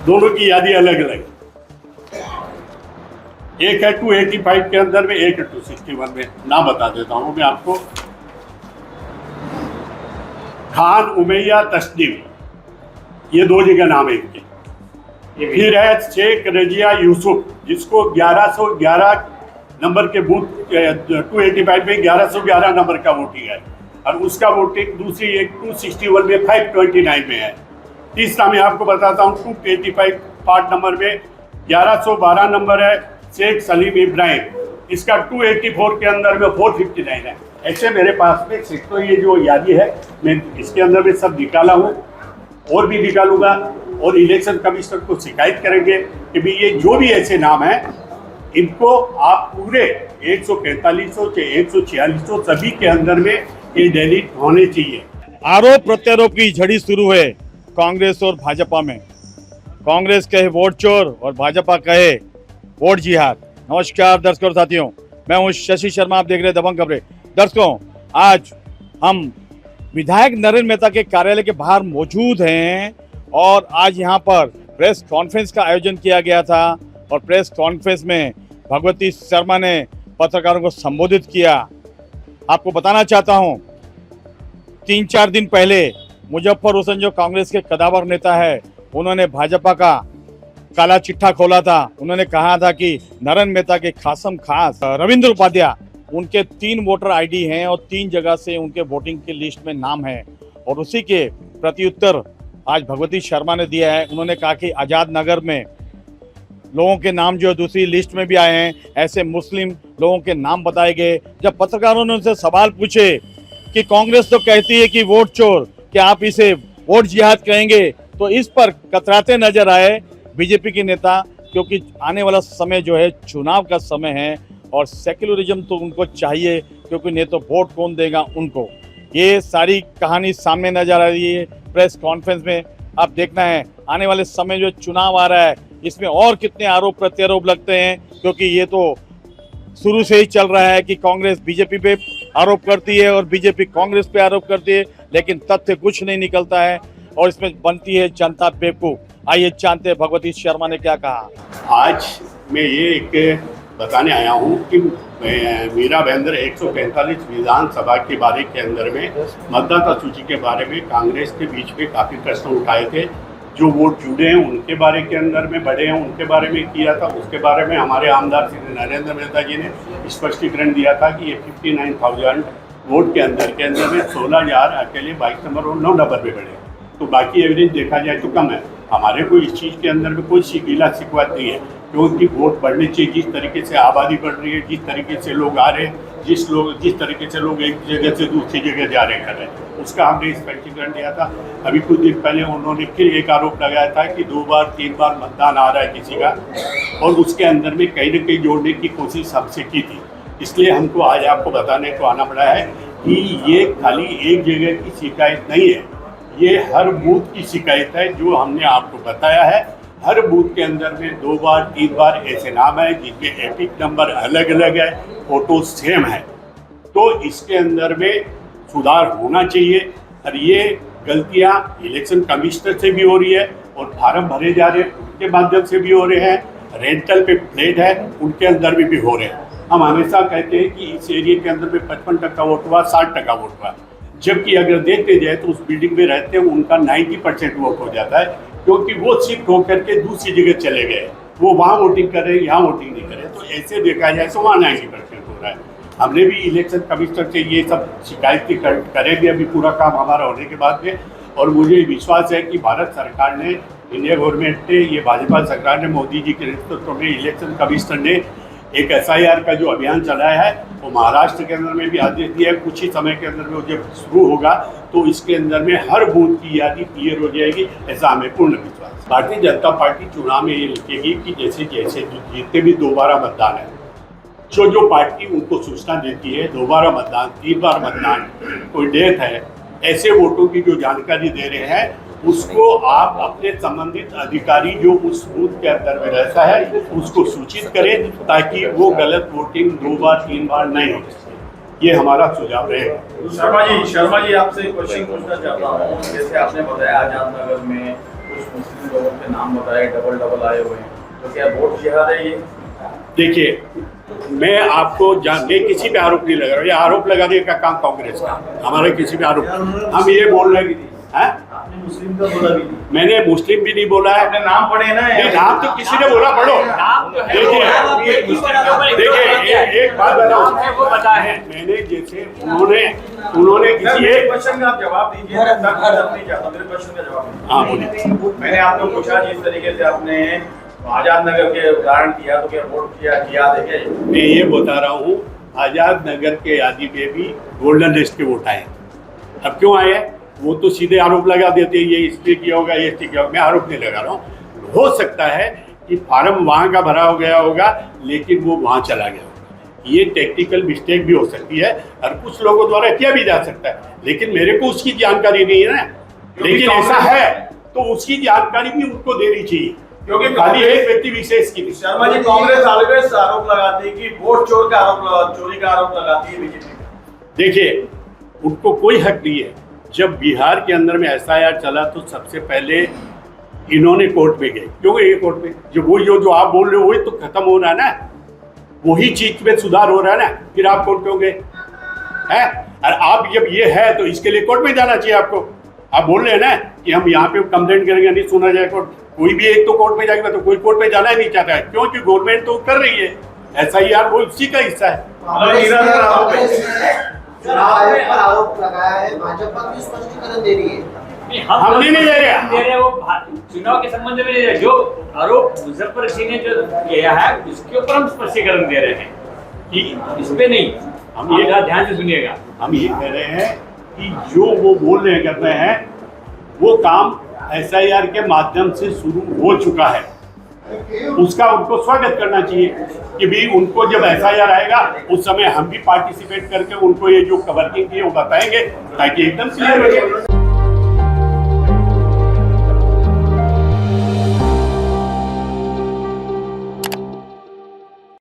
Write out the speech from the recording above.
दोनों की यादी अलग अलग। एक है 285 के अंदर में, एक है 261 में। नाम बता देता हूँ मैं आपको। खान उमैया तस्नीम, ये दो जगह नाम है इनके। फिर है शेख रजिया यूसुफ, जिसको 1111 नंबर के बूथ 285 में 1111 नंबर का वोटिंग है, और उसका वोटिंग दूसरी एक 261 में 529 में है। तीसरा मैं आपको बताता हूँ 285 पार्ट नंबर में 1112 नंबर है शेख सलीम इब्राहिम, इसका 284 के अंदर में 459 है। ऐसे मेरे पास में तो ये जो यादी है मैं इसके अंदर में सब निकाला हूँ, और भी निकालूंगा, और इलेक्शन कमिश्नर को शिकायत करेंगे कि भाई ये जो भी ऐसे नाम है इनको आप पूरे 145 से 146 सभी के अंदर में ये डिलीट होने चाहिए। आरोप प्रत्यारोप की झड़ी शुरू है कांग्रेस और भाजपा में। कांग्रेस कहे वोट चोर और भाजपा कहे वोट जिहाद। नमस्कार दर्शकों और साथियों, मैं हूं शशि शर्मा, आप देख रहे हैं दबंग खबरें। दर्शकों, आज हम विधायक नरेंद्र मेहता के कार्यालय के बाहर मौजूद हैं और आज यहां पर प्रेस कॉन्फ्रेंस का आयोजन किया गया था और प्रेस कॉन्फ्रेंस में भगवती शर्मा ने पत्रकारों को संबोधित किया। आपको बताना चाहता हूं, 3-4 दिन पहले मुजफ्फर हुसैन जो कांग्रेस के कदावर नेता है, उन्होंने भाजपा का काला चिट्ठा खोला था। उन्होंने कहा था कि नरेंद्र मेहता के खासम खास रविंद्र उपाध्याय, उनके 3 वोटर आईडी हैं और 3 जगह से उनके वोटिंग की लिस्ट में नाम है, और उसी के प्रत्युत्तर आज भगवती शर्मा ने दिया है। उन्होंने कहा कि आजाद नगर में लोगों के नाम जो दूसरी लिस्ट में भी आए हैं, ऐसे मुस्लिम लोगों के नाम बताए गए। जब पत्रकारों ने उनसे सवाल पूछे कि कांग्रेस तो कहती है कि वोट चोर, क्या आप इसे वोट जिहाद कहेंगे, तो इस पर कतराते नजर आए बीजेपी के नेता, क्योंकि आने वाला समय जो है चुनाव का समय है और सेक्युलरिज्म तो उनको चाहिए, क्योंकि नहीं तो वोट कौन देगा उनको। ये सारी कहानी सामने नजर आ रही है प्रेस कॉन्फ्रेंस में। अब देखना है आने वाले समय जो चुनाव आ रहा है इसमें और कितने आरोप प्रत्यारोप लगते हैं, क्योंकि ये तो शुरू से ही चल रहा है कि कांग्रेस बीजेपी पे आरोप करती है और बीजेपी कांग्रेस पे आरोप करती है, लेकिन तथ्य कुछ नहीं निकलता है और इसमें बनती है जनता बेवकूफ। आइए जानते हैं भगवती शर्मा ने क्या कहा। आज मैं ये एक बताने आया हूँ कि मीरा भाईंदर 145 विधानसभा के बारे के अंदर में मतदाता सूची के बारे में कांग्रेस के बीच में काफ़ी प्रश्न उठाए थे। जो वोट जुड़े हैं उनके बारे के अंदर में, बढ़े हैं उनके बारे में किया था। उसके बारे में हमारे आमदार श्री नरेंद्र मेहता जी ने स्पष्टीकरण दिया था कि ये 59,000 वोट के अंदर में 16,000 अकेले 22 नंबर और 9 नंबर पे बढ़े, तो बाकी एवरेज देखा जाए तो कम है। हमारे को इस चीज़ के अंदर में कोई शिकीला शिकवत नहीं है, क्योंकि वोट बढ़ने चाहिए। जिस तरीके से आबादी बढ़ रही है, जिस तरीके से लोग आ रहे हैं, जिस तरीके से लोग एक जगह से दूसरी जगह जा रहे कर रहे हैं, उसका हमने स्पष्टीकरण दिया था। अभी कुछ दिन पहले उन्होंने फिर एक आरोप लगाया था कि 2 बार 3 बार मतदान आ रहा है किसी का, और उसके अंदर में कहीं न कहीं जोड़ने की कोशिश हमसे की थी। इसलिए हमको आज आपको बताने को आना पड़ा है कि ये खाली एक जगह की शिकायत नहीं है, ये हर बूथ की शिकायत है। जो हमने आपको बताया है, हर बूथ के अंदर में 2 बार 3 बार ऐसे नाम है जिनके एपिक नंबर अलग अलग है, फोटो सेम है। तो इसके अंदर में सुधार होना चाहिए, और ये गलतियां इलेक्शन कमिश्नर से भी हो रही है और फार्म भरे जा रहे हैं उनके माध्यम से भी हो रहे हैं, रेंटल पे प्लेट है उनके अंदर भी हो रहे हैं। हम हमेशा कहते हैं कि इस एरिया के अंदर में 55% वोट हुआ, 60% वोट हुआ, जबकि अगर देखते जाए तो उस बिल्डिंग में रहते हैं उनका 90% वोट हो जाता है, क्योंकि वो शिफ्ट होकर के दूसरी जगह चले गए। वो वहाँ वोटिंग कर रहे हैं, यहाँ वोटिंग नहीं कर रहे। तो ऐसे देखा जाए तो वहाँ 90% हो रहा है। हमने भी इलेक्शन कमिश्नर से ये सब शिकायत करेंगे अभी पूरा काम हमारा होने के बाद में, और मुझे विश्वास है कि भारत सरकार ने, इंडिया गवर्नमेंट ने, ये भाजपा सरकार ने, मोदी जी के नेतृत्व में इलेक्शन कमिश्नर ने एक SIR का जो अभियान चलाया है वो महाराष्ट्र के अंदर में भी आदेश दिया है। कुछ ही समय के अंदर में जब शुरू होगा तो इसके अंदर में हर बूथ की यादी क्लियर हो जाएगी, ऐसा हमें पूर्ण विश्वास है। भारतीय जनता पार्टी चुनाव में ये लिखेगी कि जैसे जितने भी दोबारा मतदान है, जो पार्टी उनको सूचना देती है 2 बार मतदान, 3 बार मतदान, कोई डेथ है, ऐसे वोटों की जो जानकारी दे रहे हैं उसको आप अपने संबंधित अधिकारी जो उस बूथ के अंदर में रहता है उसको सूचित करें, ताकि वो गलत वोटिंग 2 बार 3 बार नहीं हो। ये हमारा सुझाव रहेगा। शर्मा जी आपसे क्वेश्चन पूछना चाहता हूँ। जैसे आपने बताया आजाद नगर में कुछ मुस्लिम लोगों के नाम बताए, डबल आए हुए हैं, तो क्या वोट जिहाद है ये? देखिए, मैं आपको मैं किसी पे आरोप नहीं लगा रहा हूँ। ये आरोप लगाने का काम कांग्रेस का, हमारा किसी पे आरोप। हम ये बोल रहे हैं, आपने मुस्लिम का बोला भी नहीं, मैंने मुस्लिम भी नहीं बोला है। आपने नाम पढ़े ना, नहीं, नाम तो किसी ने बोला, पढ़ो। देखिए एक बात बताओ, मैंने जैसे उन्होंने किसी मेरे एक क्वेश्चन का आप जवाब दीजिए। मैं नहीं चाहता, मेरे क्वेश्चन का जवाब दीजिए। हाँ बोलिए। मैंने आपको पूछा जिस तरीके से आपने आजाद नगर के उदाहरण दिया, तो क्या वोट किया जिहाद है क्या ये? मैं ये बता रहा हूँ, आजाद नगर के आदि में भी गोल्डन लिस्ट के वोट आए। अब क्यों आए? वो तो सीधे आरोप लगा देते हैं, ये इसलिए किया होगा, ये इसलिए किया होगा। मैं आरोप नहीं लगा रहा हूँ। हो सकता है कि फार्म वहाँ का भरा हो गया होगा, लेकिन वो वहाँ चला गया होगा। ये टेक्निकल मिस्टेक भी हो सकती है और कुछ लोगों द्वारा किया भी जा सकता है, लेकिन मेरे को उसकी जानकारी नहीं है ना। लेकिन ऐसा है तो उसकी जानकारी भी उनको देनी चाहिए, क्योंकि खाली एक व्यक्ति विशेष की नहीं। शर्मा जी, कांग्रेस ऑलवेज आरोप लगाती है कि वोट चोरी का आरोप लगाती है बीजेपी। देखिए, उनको कोई हक नहीं है। जब बिहार के अंदर में एसआईआर चला तो सबसे पहले इन्होंने कोर्ट में गए। क्यों गए कोर्ट में? जो आप बोल रहे हो वही तो खत्म हो रहा है ना, वही चीज में सुधार हो रहा है ना, फिर आप कोर्ट क्यों गए हैं? और आप जब ये है तो इसके लिए कोर्ट में जाना चाहिए आपको। आप बोल रहे हैं ना कि हम यहाँ पे कंप्लेंट करेंगे, नहीं सुना जाए कोर्ट। कोई भी एक तो कोर्ट में जाएगा, तो कोई कोर्ट में जाना ही नहीं चाहता है, क्योंकि गवर्नमेंट तो कर रही है। एसआईआर वो उसी का हिस्सा है। आरोप लगाया है, भाजपा की स्पष्टीकरण दे रही है। हम नहीं दे रहे, वो चुनाव के संबंध में नहीं दे रहे। जो आरोप मुजफ्फर सिंह ने जो किया है उसके ऊपर हम स्पष्टीकरण दे रहे हैं कि इस पे नहीं। हम ये ध्यान से सुनिएगा, हम ये कह रहे हैं कि जो वो बोल रहे कर रहे हैं वो काम एसआईआर के माध्यम से शुरू हो चुका है। उसका उनको स्वागत करना चाहिए कि भी उनको जब एसआईआर आएगा उस समय हम भी पार्टिसिपेट करके उनको ये जो वर्किंग की है वो बताएंगे, ताकि एकदम क्लियर हो जाए।